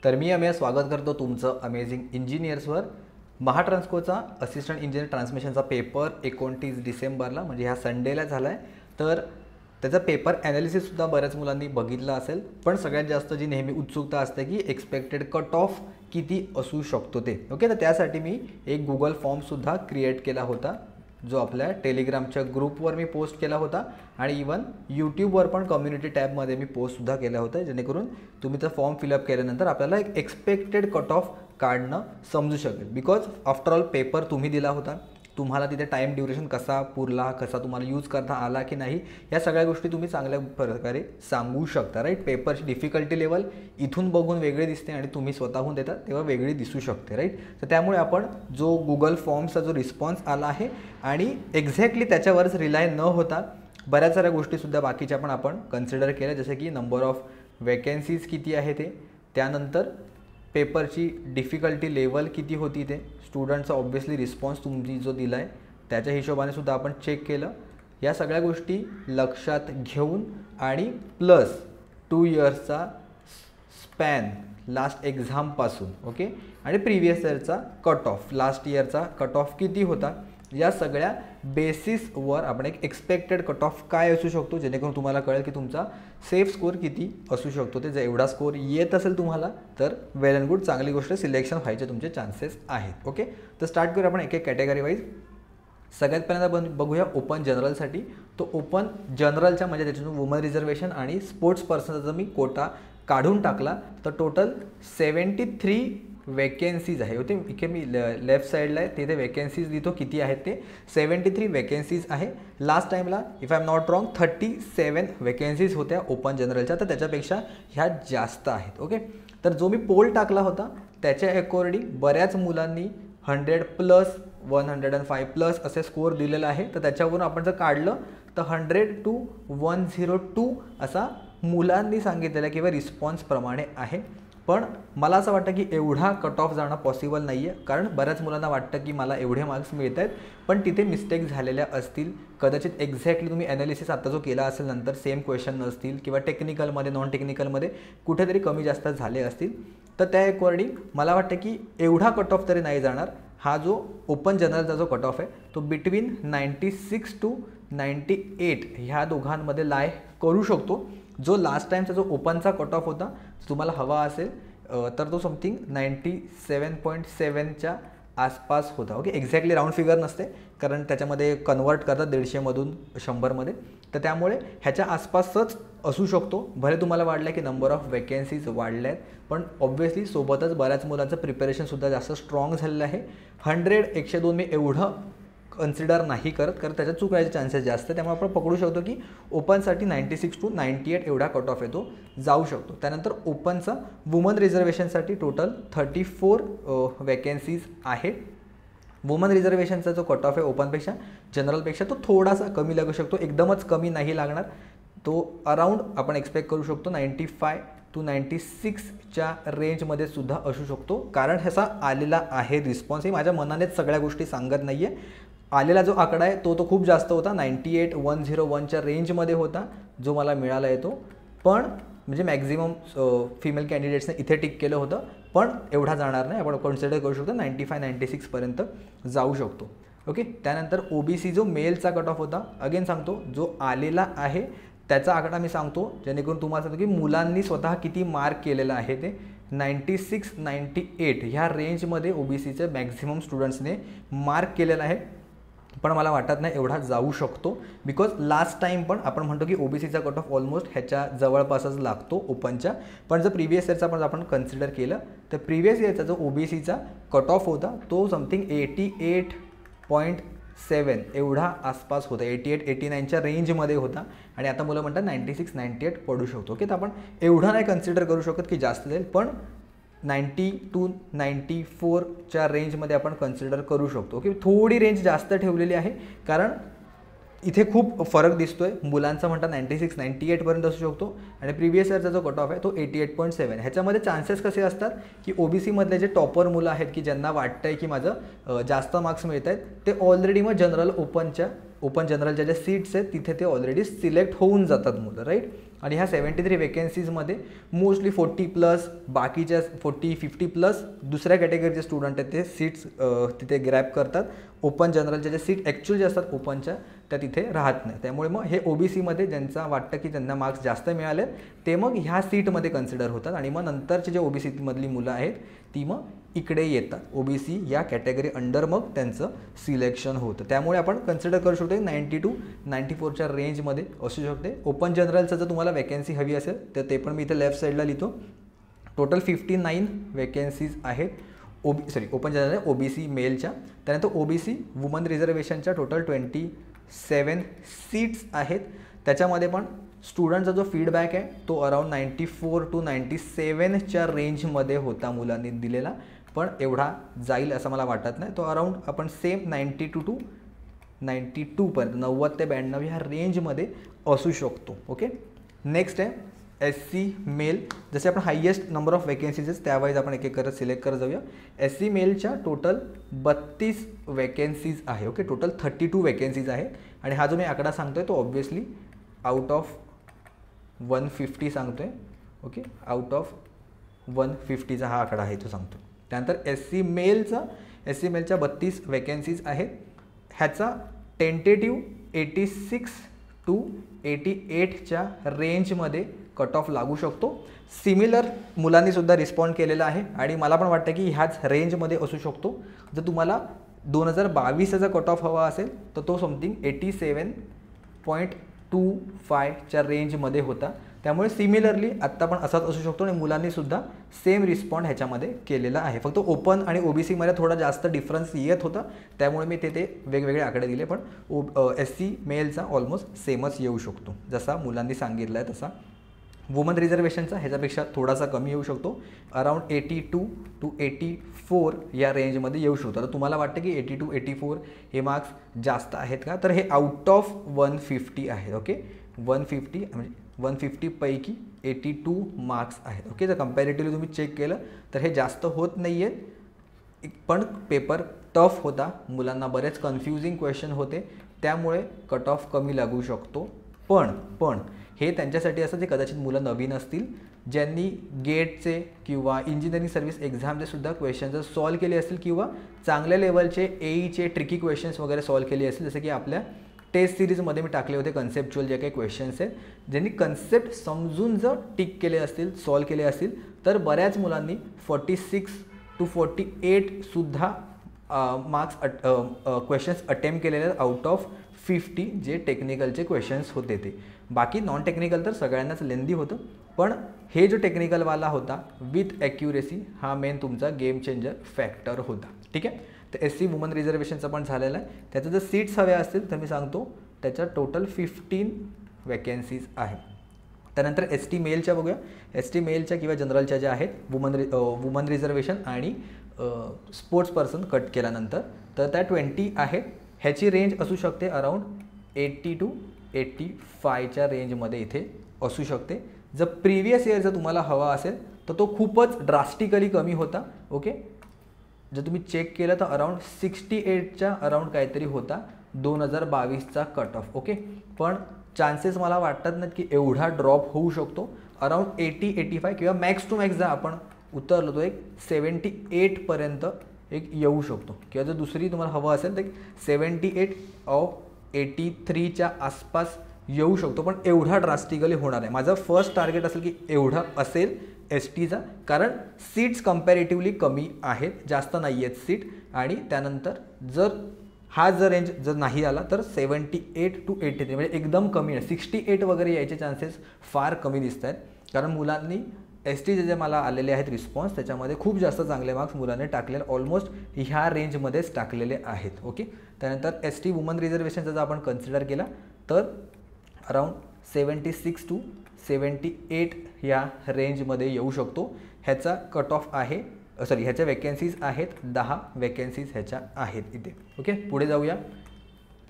तर मी अमेय स्वागत करतो तुमचं अमेझिंग इंजिनियर्सवर। महाट्रान्सकोचा असिस्टंट इंजिनियर ट्रान्समिशनचा पेपर 29 डिसेंबरला म्हणजे ह्या संडेला झाला आहे। तर त्याचा पेपर ॲनालिसिससुद्धा बऱ्याच मुलांनी बघितला असेल, पण सगळ्यात जास्त जी नेहमी उत्सुकता असते की एक्सपेक्टेड कट ऑफ किती असू शकतो ते। ओके, तर त्यासाठी मी एक गुगल फॉर्मसुद्धा क्रिएट केला होता, जो आपल्या टेलिग्रामच्या ग्रुपवर मी पोस्ट केला होता आणि इवन यूट्यूबवर पण कम्युनिटी टॅबमध्ये मी पोस्टसुद्धा केला होता, जेणेकरून तुम्ही तो फॉर्म फिलअप केल्यानंतर आपल्याला एक एक्सपेक्टेड कट ऑफ काढणं समजू शकेल। बिकॉज आफ्टर ऑल पेपर तुम्ही दिला होता, तुम्हाला तिथे टाईम ड्युरेशन कसा पुरला, कसा तुम्हाला यूज करता आला की नाही, या सगळ्या गोष्टी तुम्ही चांगल्या प्रकारे सांगू शकता, राईट। पेपरची डिफिकल्टी लेवल इथून बघून वेगळी दिसते आणि तुम्ही स्वतःहून देता तेव्हा वेगळी दिसू शकते, राईट। तर त्यामुळे आपण जो गुगल फॉर्मचा जो रिस्पॉन्स आला आहे आणि एक्झॅक्टली त्याच्यावरच रिलाय न होता बऱ्याच साऱ्या गोष्टीसुद्धा बाकीच्या पण आपण कन्सिडर केल्या, जसे की नंबर ऑफ वॅकन्सीज किती आहे ते, त्यानंतर पेपरची डिफिकल्टी लेवल किती होती ते, स्टुडंटचा ऑब्व्हियसली रिस्पॉन्स तुम्ही जो दिला आहे त्याच्या हिशोबाने सुद्धा आपण चेक केलं। या सगळ्या गोष्टी लक्षात घेऊन आणि प्लस 2 इयर्सचा स्पॅन लास्ट एक्झामपासून, ओके, आणि प्रिव्हियस इयरचा कट ऑफ, लास्ट इयरचा कट ऑफ किती होता, या सगळ्या बेसिसवर आपण एक एक्सपेक्टेड कट ऑफ काय असू शकतो, जेणेकरून तुम्हाला कळेल की तुमचा सेफ स्कोर किती असू शकतो। ते जर एवढा स्कोर येत असेल तुम्हाला तर वेल अँड गुड, चांगली गोष्ट, सिलेक्शन व्हायचे तुमचे चान्सेस आहेत। ओके, तर स्टार्ट करूया आपण एक एक कॅटेगरी वाईज। सगळ्यात पहिल्यांदा बघूया ओपन जनरलसाठी। तो ओपन जनरलच्या म्हणजे त्याच्यातून वुमन रिझर्वेशन आणि स्पोर्ट्स पर्सनचा जर मी कोटा काढून टाकला तर टोटल 73 वॅकन्सीज आहे होते। इथे मी लेफ्ट साईडला आहे तिथे वॅकन्सीज लिहितो किती आहेत ते, 73 वॅकन्सीज आहे। लास्ट टाईमला if I am not wrong 37 vacancies होत्या ओपन जनरलच्या, तर त्याच्यापेक्षा ह्या जास्त आहेत। ओके, तर जो मी पोल टाकला होता त्याच्या अकॉर्डिंग बऱ्याच मुलांनी 100+ 105+ असे स्कोर दिलेला आहे। तर त्याच्यावरून आपण जर काढलं तर 100 to 102 असा मुलांनी सांगितलेला किंवा रिस्पॉन्सप्रमाणे आहे। पण मला असं वाटतं की एवढा कट ऑफ जाणं पॉसिबल नाही आहे, कारण बऱ्याच मुलांना वाटतं की मला एवढे मार्क्स मिळत आहेत, पण तिथे मिस्टेक झालेल्या असतील कदाचित। एक्झॅक्टली तुम्ही ॲनालिसिस आता जो केला असेल नंतर सेम क्वेश्चन नसतील किंवा टेक्निकलमध्ये नॉन टेक्निकलमध्ये कुठेतरी कमी जास्त झाले असतील, तर त्या अकॉर्डिंग मला वाटतं की एवढा कट ऑफ तरी नाही जाणार। हा जो ओपन जनरलचा जो कट ऑफ आहे तो बिटवीन 96 to 98 ह्या दोघांमध्ये लाय करू शकतो। जो लास्ट टाईमचा जो ओपनचा कट ऑफ होता तुम्हाला हवा असेल तर तो समथिंग 97.7च्या आसपास होता। ओके, एक्झॅक्टली राऊंड फिगर नसते, कारण त्याच्यामध्ये कन्वर्ट करतात 150मधून 100मध्ये, तर त्यामुळे ह्याच्या आसपासच असू शकतो। भले तुम्हाला वाटलं की नंबर ऑफ वॅकन्सीज वाढल्या आहेत, पण ऑब्व्हियसली सोबतच बऱ्याच मुलांचं प्रिपरेशनसुद्धा जास्त स्ट्रॉंग झालेलं आहे। 100 102 मी एवढं कन्सिडर नाही करत, कारण त्याच्यात चुकायचे चान्सेस जास्त, त्यामुळे आपण पकडू शकतो की ओपनसाठी 96 to 98 एवढा कट ऑफ येतो जाऊ शकतो। त्यानंतर ओपनचा वुमन रिझर्वेशनसाठी टोटल 34 वॅकन्सीज आहे। वुमन रिझर्वेशनचा जो कट ऑफ आहे ओपनपेक्षा जनरलपेक्षा तो थोडासा कमी लागू शकतो, एकदमच कमी नाही लागणार, तो अराउंड आपण एक्सपेक्ट करू शकतो 95 to 96च्या रेंजमध्ये सुद्धा असू शकतो। कारण ह्याचा आलेला आहे रिस्पॉन्स, हे माझ्या मनानेच सगळ्या गोष्टी सांगत नाही आहे। आलेला जो आकडा आहे तो खूप जास्त होता, 98,101च्या रेंजमध्ये होता जो मला मिळाला आहे तो, पण म्हणजे मॅक्झिमम फिमेल कॅन्डिडेट्सने इथे टिक केलं होतं, पण एवढा जाणार नाही, आपण कन्सिडर करू शकतो 95-96 पर्यंत जाऊ शकतो। ओके, त्यानंतर OBC जो मेलचा कट ऑफ होता, अगेन सांगतो जो आलेला आहे त्याचा आकडा मी सांगतो, जेणेकरून तुम्हाला सांगतो की मुलांनी स्वतः किती मार्क केलेलं आहे ते 96-98 ह्या रेंजमध्ये OBCचे मॅक्झिमम स्टुडंट्सने मार्क केलेलं आहे, पण मला वाटत नाही एवढा जाऊ शकतो। बिकॉज लास्ट टाईम पण आपण म्हणतो की OBCचा कट ऑफ ऑलमोस्ट ह्याच्या जवळपासच लागतो ओपनच्या, पण जर प्रिव्हियस इयरचा पण आपण कन्सिडर केलं तर प्रिव्हियस इयरचा जो OBCचा कट ऑफ होता तो समथिंग 88.7 एवढा आसपास होता, 88-89च्या रेंजमध्ये होता, आणि आता मुलं म्हणतात 96-98 पडू शकतो। ओके, तर आपण एवढा नाही कन्सिडर करू शकत की जास्त जाईल, पण 90 to 94च्या रेंजमध्ये आपण कन्सिडर करू शकतो। ओके, थोडी रेंज जास्त ठेवलेली आहे, कारण इथे खूप फरक दिसतोय। मुलांचा म्हणतात 96-98 पर्यंत असू शकतो आणि प्रिव्हियस इयरचा जो कट ऑफ आहे तो 88.7। ह्याच्यामध्ये चान्सेस कसे असतात की OBC मधले जे टॉपर मुलं आहेत की ज्यांना वाटतंय की माझं जास्त मार्क्स मिळत आहेत, ते ऑलरेडी मग ओपन जनरलच्या ज्या सीट्स आहेत तिथे ते ऑलरेडी सिलेक्ट होऊन जातात मुलं, राईट। आणि ह्या 73 वेकेन्सीजमध्ये मोस्टली 40+, बाकीच्या 40-50+ दुसऱ्या कॅटेगरीचे स्टुडंट आहेत ते सीट्स तिथे ग्रॅब करतात. ओपन जनरलच्या ज्या सीट ॲक्च्युअली असतात ओपनच्या त्या तिथे राहत नाही. त्यामुळे मग हे OBCमध्ये ज्यांचा वाटतं की त्यांना मार्क्स जास्त मिळाले ते मग ह्या सीटमध्ये कन्सिडर होतात आणि मग नंतरचे जे OBCमधली मुलं आहेत ती मग इकडे येतात. OBC या कॅटेगरी अंडर मग त्यांचं सिलेक्शन होतं. त्यामुळे आपण कन्सिडर करू शकतो 90 to 94च्या रेंजमध्ये असू शकते. ओपन जनरलचं जर तुम्हाला वॅकेन्सी हवी असेल तर ते पण मी इथे लेफ्ट साईडला लिहितो. टोटल 59 वेकेन्सीज आहेत. ओपन जनरल OBC मेलच्या. त्यानंतर OBC वुमन रिझर्वेशनच्या टोटल 27 सीट्स आहेत. त्याच्यामध्ये पण स्टुडंटचा जो फीडबॅक आहे तो अराउंड 94 to 97च्या रेंजमध्ये होता मुलांनी दिलेला, पण एवढा जाईल असं मला वाटत नाही. तो अराउंड आपण सेम 92 to 92पर्यंत 90 ते 92 ह्या रेंजमध्ये असू शकतो. ओके. नेक्स्ट आहे SC मेल. जसे आपण हायेस्ट नंबर ऑफ वेकेन्सीज त्यावाईज आपण एक एक करत सिलेक्ट करत जाऊया. SC मेलच्या टोटल 32 वेकेन्सीज आहे. ओके. टोटल 32 वेकेन्सीज आहे आणि हा जो मी आकडा सांगतोय तो ऑब्व्हियसली आउट ऑफ 150 सांगतोय. ओके. आउट ऑफ 150चा हा आकडा आहे तो सांगतो. त्यानंतर SC मेलच्या 32 वेकेन्सीज आहेत. ह्याचा टेंटेटिव्ह 86 to 88च्या रेंजमध्ये कट ऑफ लागू शकतो. सिमिलर मुलांनी सुद्धा रिस्पॉन्ड केलेला आहे आणि मला पण वाटतं की ह्याच रेंजमध्ये असू शकतो. जर तुम्हाला 2022चा कट ऑफ हवा असेल तर तो समथिंग 87.25च्या रेंजमध्ये होता. त्यामुळे सिमिलरली आत्ता पण असाच असू शकतो आणि मुलांनी सुद्धा सेम रिस्पॉन्ड ह्याच्यामध्ये केलेला आहे. फक्त ओपन आणि OBCमध्ये थोडा जास्त डिफरन्स येत होता त्यामुळे मी ते वेगवेगळे आकडे दिले, पण SC मेलचा ऑलमोस्ट सेमच येऊ शकतो जसा मुलांनी सांगितलं आहे तसा. वुमन रिझर्वेशनचा ह्याच्यापेक्षा थोडासा कमी येऊ शकतो. अराउंड 82 to 84 या रेंजमध्ये येऊ शकतो. तर तुम्हाला वाटतं की 80 to 84 हे मार्क्स जास्त आहेत का? तर हे आउट ऑफ 150 आहेत. ओके. 150 म्हणजे 150 पैकी 82 मार्क्स आहेत. ओके. जर कम्पॅरेटिव्हली तुम्ही चेक केलं तर हे जास्त होत नाही आहेत, पण पेपर टफ होता. मुलांना बरेच कन्फ्युजिंग क्वेश्चन होते त्यामुळे कट ऑफ कमी लागू शकतो. पण हे त्यांच्यासाठी असं जे कदाचित मुलं नवीन असतील ज्यांनी गेटचे किंवा इंजिनिअरिंग सर्व्हिस एक्झामचे सुद्धा क्वेश्चन जर सॉल्व केले असतील किंवा चांगल्या लेवलचे AEचे ट्रिकी क्वेश्चन्स वगैरे सॉल्व केले असतील, जसे की आपल्या टेस्ट सिरीजमध्ये मी टाकले होते कन्सेप्च्युअल जे काही क्वेश्चन्स आहेत, ज्यांनी कन्सेप्ट समजून जर टिक केले असतील, सॉल्व केले असतील तर बऱ्याच मुलांनी 46 to 48 सुद्धा मार्क्स क्वेश्चन्स अटेम्प्ट केलेले आहेत आउट ऑफ 50 जे टेक्निकलचे क्वेश्चन्स होते ते. बाकी नॉन टेक्निकल तर सगळ्यांनाच लेंदी होतं, पण हे जो टेक्निकलवाला होता विथ ॲक्युरेसी हा मेन तुमचा गेम चेंजर फॅक्टर होता. ठीक आहे. तर SC वुमन रिझर्वेशनचा पण झालेला आहे. त्याचं जर सीट्स हव्या असतील तर मी सांगतो त्याच्या टोटल 15 वेकेन्सीज आहेत. त्यानंतर ST मेलच्या बघूया. ST मेलच्या किंवा जनरलच्या ज्या आहेत वुमन रिझर्वेशन आणि स्पोर्ट्स पर्सन कट केल्यानंतर तर त्या 20 आहेत. ह्याची रेंज असू शकते अराउंड 80 to 85च्या रेंजमध्ये इथे असू शकते. जर प्रिव्हियस इयर जर तुम्हाला हवा असेल तर तो खूपच ड्रास्टिकली कमी होता. ओके. जर तुम्ही चेक केलं तर अराउंड 68च्या अराउंड काहीतरी होता 2022चा कट ऑफ. ओके. पण चान्सेस मला वाटतात नाहीत की एवढा ड्रॉप होऊ शकतो. अराउंड 80-85 किंवा मॅक्स टू मॅक्स जर आपण उतरलो तो एक 78पर्यंत एक येऊ शकतो. किंवा जर दुसरी तुम्हाला हवं असेल तर 78 ऑफ 83च्या आसपास येऊ शकतो, पण एवढा ड्रास्टिकली होणार आहे. माझं फर्स्ट टार्गेट असेल की एवढा असेल STचा, कारण सीट्स कम्पॅरेटिव्हली कमी आहेत, जास्त नाही आहेत सीट. आणि त्यानंतर जर हा जर रेंज जर नाही आला तर 78 to 83 म्हणजे एकदम कमी आहे. 68 वगैरे यायचे चान्सेस फार कमी दिसत आहेत, कारण मुलांनी STचे जे मला आलेले आहेत रिस्पॉन्स त्याच्यामध्ये खूप जास्त चांगले मार्क्स मुलांनी टाकलेले ऑलमोस्ट ह्या रेंजमध्येच टाकलेले आहेत. ओके. त्यानंतर ST वुमन रिझर्वेशनचा जर आपण कन्सिडर केला तर अराउंड 76 to 78 ह्या रेंजमध्ये येऊ शकतो. ह्याचा कट ऑफ आहे ह्याच्या वेकेन्सीज आहेत 10 वेकेन्सीज ह्याच्या आहेत इथे. ओके. पुढे जाऊया.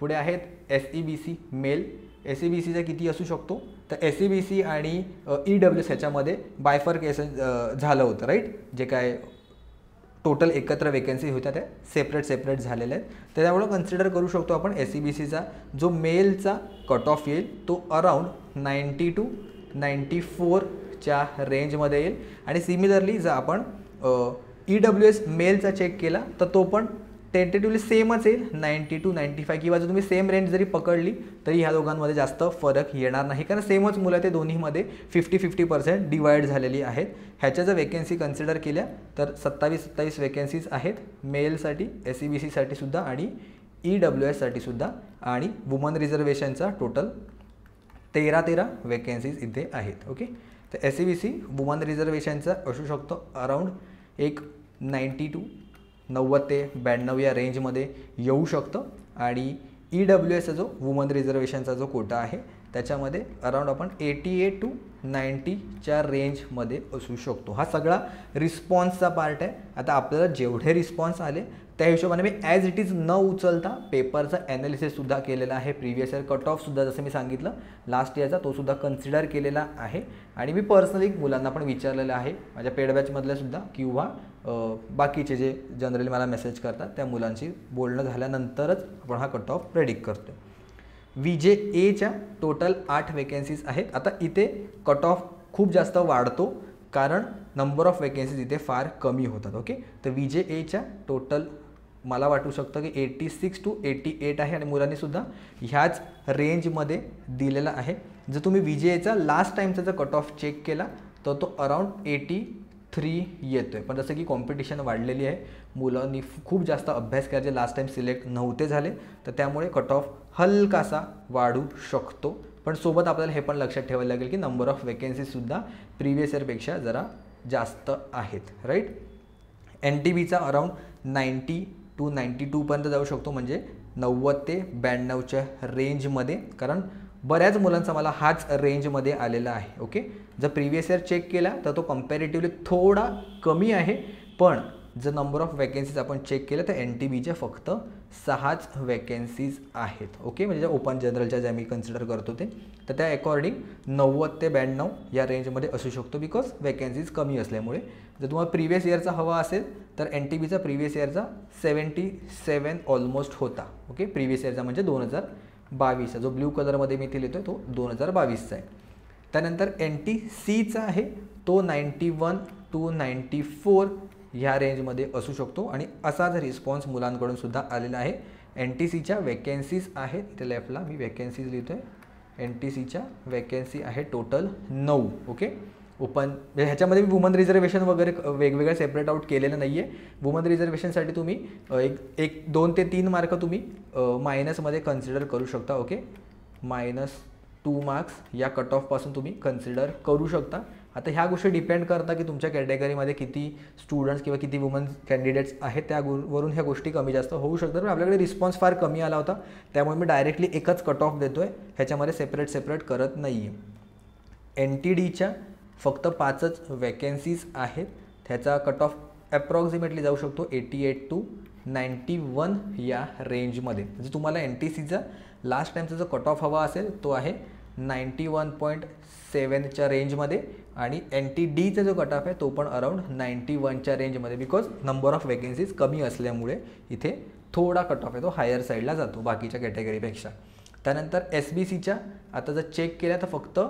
पुढे आहेत SEBC मेल. SEBCचा किती असू शकतो तर SEBC आणि EWS ह्याच्यामध्ये बायफर्केशन झालं होतं, राईट. जे काय टोटल एकत्र वेकेन्सी होत्या त्या सेपरेट झालेल्या आहेत. त्याच्यामुळे कन्सिडर करू शकतो आपण SEBCचा जो मेलचा कट ऑफ येईल तो अराउंड 90 to 94च्या रेंजमध्ये येईल. आणि सिमिलरली जर आपण EWS मेलचा चेक केला तर तो पण टेंटेटिव्हली सेमच येईल, 90 to 95, किंवा जर तुम्ही सेम रेंज जरी पकडली तरी ह्या दोघांमध्ये जास्त फरक येणार नाही, कारण सेमच मुलं ते दोन्हीमध्ये 50-50% डिवाइड झालेली आहेत. ह्याच्या जर वेकन्सी कन्सिडर केल्या तर 27 वेकन्सीज आहेत मेलसाठी, SEBCसाठी सुद्धा आणि EWSसाठी सुद्धा, आणि वुमन रिझर्वेशनचा टोटल 13 वेकन्सीज इथे आहेत. ओके, तर SEBC वुमन रिझर्वेशनचा असू शकतो अराउंड एक 90 ते 92 या रेंजमध्ये येऊ शकतं, आणि EWS जो वुमन रिझर्वेशनचा जो कोटा आहे त्याच्यामध्ये अराउंड आपण 88 to 90च्या रेंजमध्ये असू शकतो. हा सगळा रिस्पॉन्सचा पार्ट आहे. आता आपल्याला जेवढे रिस्पॉन्स आले त्या हिशोबाने मी ॲज इट इज न उचलता पेपरचा ॲनालिसिससुद्धा केलेला आहे. प्रिव्हियस इयर कट ऑफसुद्धा जसं मी सांगितलं लास्ट इयरचा तोसुद्धा कन्सिडर केलेला आहे, आणि मी पर्सनली मुलांना पण विचारलेलं आहे, माझ्या पेड बॅचमधल्यासुद्धा किंवा बाकीचे जे जनरली मला मेसेज करतात त्या मुलांशी बोलणं झाल्यानंतरच आपण हा कट ऑफ प्रेडिक्ट करतो. VJAच्या टोटल 8 वेकन्सीज आहेत. आता इथे कट ऑफ खूप जास्त वाढतो कारण नंबर ऑफ वेकन्सीज इथे फार कमी होतात. ओके, तर VJAच्या टोटल मला वाटू शकतं की 86 to 88 आहे, आणि मुलांनीसुद्धा ह्याच रेंजमध्ये दिलेला आहे. जर तुम्ही VJAचा लास्ट टाईमचा जर कट ऑफ चेक केला तर तो अराउंड 83 येतो आहे. पण जसं की कॉम्पिटिशन वाढलेली आहे, मुलांनी खूप जास्त अभ्यास केला, जे लास्ट टाईम सिलेक्ट नव्हते झाले, तर त्यामुळे कट ऑफ हलकासा वाढू शकतो. पण सोबत आपल्याला हे पण लक्षात ठेवायला लागेल की नंबर ऑफ वेकन्सीजसुद्धा प्रिव्हियस इयरपेक्षा जरा जास्त आहेत. राईट, NTBचा अराउंड 90 to 92 पर्यंत जाऊ शकतो, म्हणजे 90 ते 92च्या रेंजमध्ये, कारण बऱ्याच मुलांचा मला हाच रेंजमध्ये आलेला आहे. ओके, जर प्रिव्हियस इयर चेक केला तर तो कम्पॅरेटिव्हली थोडा कमी आहे, पण जर नंबर ऑफ वेकन्सीज आपण चेक केलं तर NTBच्या फक्त 6च वेकन्सीज आहेत. ओके, म्हणजे ज्या ओपन जनरलच्या ज्या मी कन्सिडर करतो ते, तर त्या अकॉर्डिंग 90 ते 92 या रेंजमध्ये असू शकतो, बिकॉज वेकन्सीज कमी असल्यामुळे. जर तुम्हाला प्रिव्हियस इयरचा हवा असेल तर NTBचा प्रिव्हियस इयरचा 77 ऑलमोस्ट होता. ओके, प्रिव्हियस इयरचा म्हणजे 2022चा, जो ब्ल्यू कलरमध्ये मी इथे लिहितो तो 2022चा आहे. त्यानंतर NTCचा आहे तो 91 to 94 ह्या रेंजमध्ये असू शकतो, आणि असाच रिस्पॉन्स मुलांकडून सुद्धा आलेला आहे. NTCच्या वेकन्सीज आहेत, इथे लेफ्टला मी वेकन्सीज लिहितो आहे. NTCच्या वेकन्सी आहे टोटल 9. ओके, ओपन ह्याच्यामध्ये मी वुमन रिझर्वेशन वगैरे वेगवेगळ्या सेपरेट आउट केलेलं नाही आहे. वुमन रिझर्वेशनसाठी तुम्ही एक 2 ते 3 मार्क तुम्ही मायनसमध्ये कन्सिडर करू शकता. ओके, -2 मार्क्स या कट ऑफपासून तुम्ही कन्सिडर करू शकता. आता ह्या गोष्टी डिपेंड करतात की तुमच्या कॅटेगरीमध्ये किती स्टुडंट्स किंवा किती वुमन कॅन्डिडेट्स आहेत, त्यावरून ह्या गोष्टी कमी जास्त होऊ शकतात. पण आपल्याकडे रिस्पॉन्स फार कमी आला होता, त्यामुळे मी डायरेक्टली एकच कट ऑफ देतो आहे, ह्याच्यामध्ये सेपरेट करत नाही आहे. NTDच्या फक्त 5च वेकन्सीज आहेत, त्याचा कट ऑफ ॲप्रॉक्सिमेटली जाऊ शकतो 88 to 91 या रेंजमध्ये. जर तुम्हाला NTCचा लास्ट टाईमचा जो कट ऑफ हवा असेल तो आहे 91.7च्या रेंजमध्ये, आणि NTDचा जो कट ऑफ आहे तो पण अराउंड 91च्या रेंजमध्ये, बिकॉज नंबर ऑफ वेकन्सीज कमी असल्यामुळे इथे थोडा कट ऑफ आहे तो हायर साईडला जातो बाकीच्या कॅटेगरीपेक्षा. त्यानंतर SBCच्या आता जर चेक केल्या तर फक्त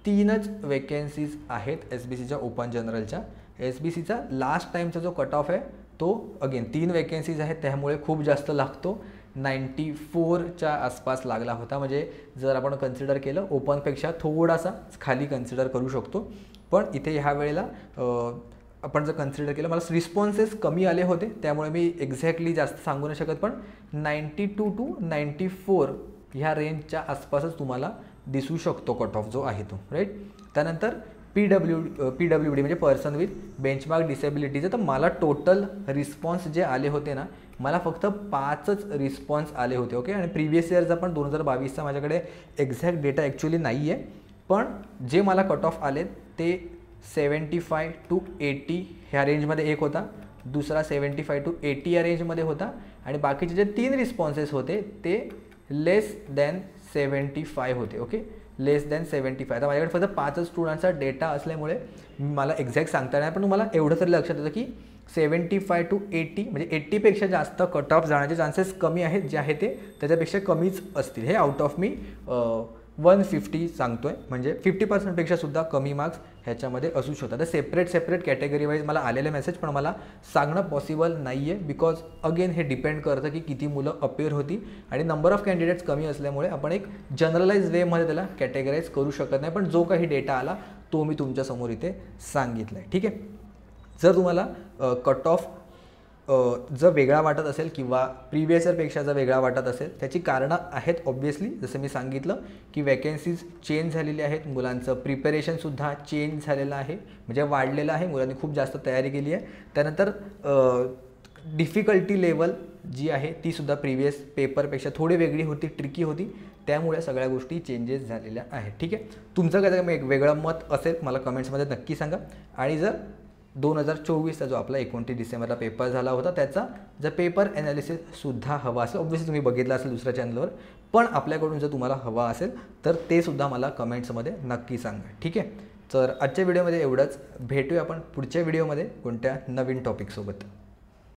3च वेकन्सीज आहेत SBCच्या ओपन जनरलच्या. SBCचा लास्ट टाईमचा जो कट ऑफ आहे तो अगेन 3 वेकन्सीज आहेत, त्यामुळे खूप जास्त लागतो. 94च्या आसपास लागला होता, म्हणजे जर आपण कन्सिडर केलं ओपनपेक्षा थोडासा खाली कन्सिडर करू शकतो. पण इथे ह्या वेळेला आपण जर कन्सिडर केलं, मला रिस्पॉन्सेस कमी आले होते, त्यामुळे मी एक्झॅक्टली जास्त सांगू नाही शकत, पण 92 to 94 ह्या रेंजच्या आसपासच तुम्हाला दिसू शकतो कट ऑफ जो आहे तो. राईट, त्यानंतर PWD म्हणजे पर्सन विथ बेंचमार्क डिसेबिलिटीचं, तर मला टोटल रिस्पॉन्स जे आले होते ना, मला फक्त 5च रिस्पॉन्स आले होते. ओके, आणि प्रिव्हियस इयरचा पण 2022चा माझ्याकडे एक्झॅक्ट डेटा ॲक्च्युली नाही आहे, पण जे मला कट ऑफ आले ते 75 to 80 ह्या रेंजमध्ये एक होता, दुसरा 75 to 80 या रेंजमध्ये होता, आणि बाकीचे जे 3 रिस्पॉन्सेस होते ते लेस दॅन 75 होते. ओके, लेस दॅन 75. आता माझ्याकडे फक्त 5च स्टुडंटचा डेटा असल्यामुळे मला एक्झॅक्ट सांगता नाही, पण तुम्हाला एवढं तरी लक्षात येतं की 75 to 80 म्हणजे 80पेक्षा जास्त कट ऑफ जाण्याचे चान्सेस कमी आहेत, जे आहे ते त्याच्यापेक्षा कमीच असतील. हे आउट ऑफ मी 150 सांगतोय, म्हणजे 50%पेक्षा सुद्धा कमी मार्क्स ह्याच्यामध्ये असू शकतात. तर सेपरेट कॅटेगरी वाईज मला आलेले मेसेज पण मला सांगणं पॉसिबल नाही आहे, बिकॉज अगेन हे डिपेंड करतं की किती मुलं अपेअर होती आणि नंबर ऑफ कॅन्डिडेट्स कमी असल्यामुळे आपण एक जनरलाइज वेमध्ये त्याला कॅटेगराईज करू शकत नाही. पण जो काही डेटा आला तो मी तुमच्यासमोर इथे सांगितला आहे. ठीक आहे. जर तुम्हाला कट ऑफ जर वेगळा वाटत असेल किंवा प्रिव्हियस इयरपेक्षा जर वेगळा वाटत असेल, त्याची कारणं आहेत ऑब्व्हियसली. जसं मी सांगितलं की वॅकेन्सीज चेंज झालेली आहेत, मुलांचं प्रिपरेशनसुद्धा चेंज झालेलं आहे, म्हणजे वाढलेलं आहे, मुलांनी खूप जास्त तयारी केली आहे. त्यानंतर डिफिकल्टी लेवल जी आहे तीसुद्धा प्रिव्हियस पेपरपेक्षा थोडी वेगळी होती, ट्रिकी होती, त्यामुळे सगळ्या गोष्टी चेंजेस झालेल्या आहेत. ठीक आहे. तुमचं काय एक वेगळं मत असेल मला कमेंट्समध्ये नक्की सांगा. आणि जर 2024चा जो आपला 29 डिसेंबरला पेपर झाला होता त्याचा जर पेपर ॲनालिसिससुद्धा हवा असेल, ऑब्व्हियसली तुम्ही बघितलं असेल दुसऱ्या चॅनलवर, पण आपल्याकडून जर तुम्हाला हवा असेल तर ते सुद्धा मला कमेंट्समध्ये नक्की सांगा. ठीक आहे. तर आजच्या व्हिडिओमध्ये एवढंच. भेटूया आपण पुढच्या व्हिडिओमध्ये कोणत्या नवीन टॉपिकसोबत.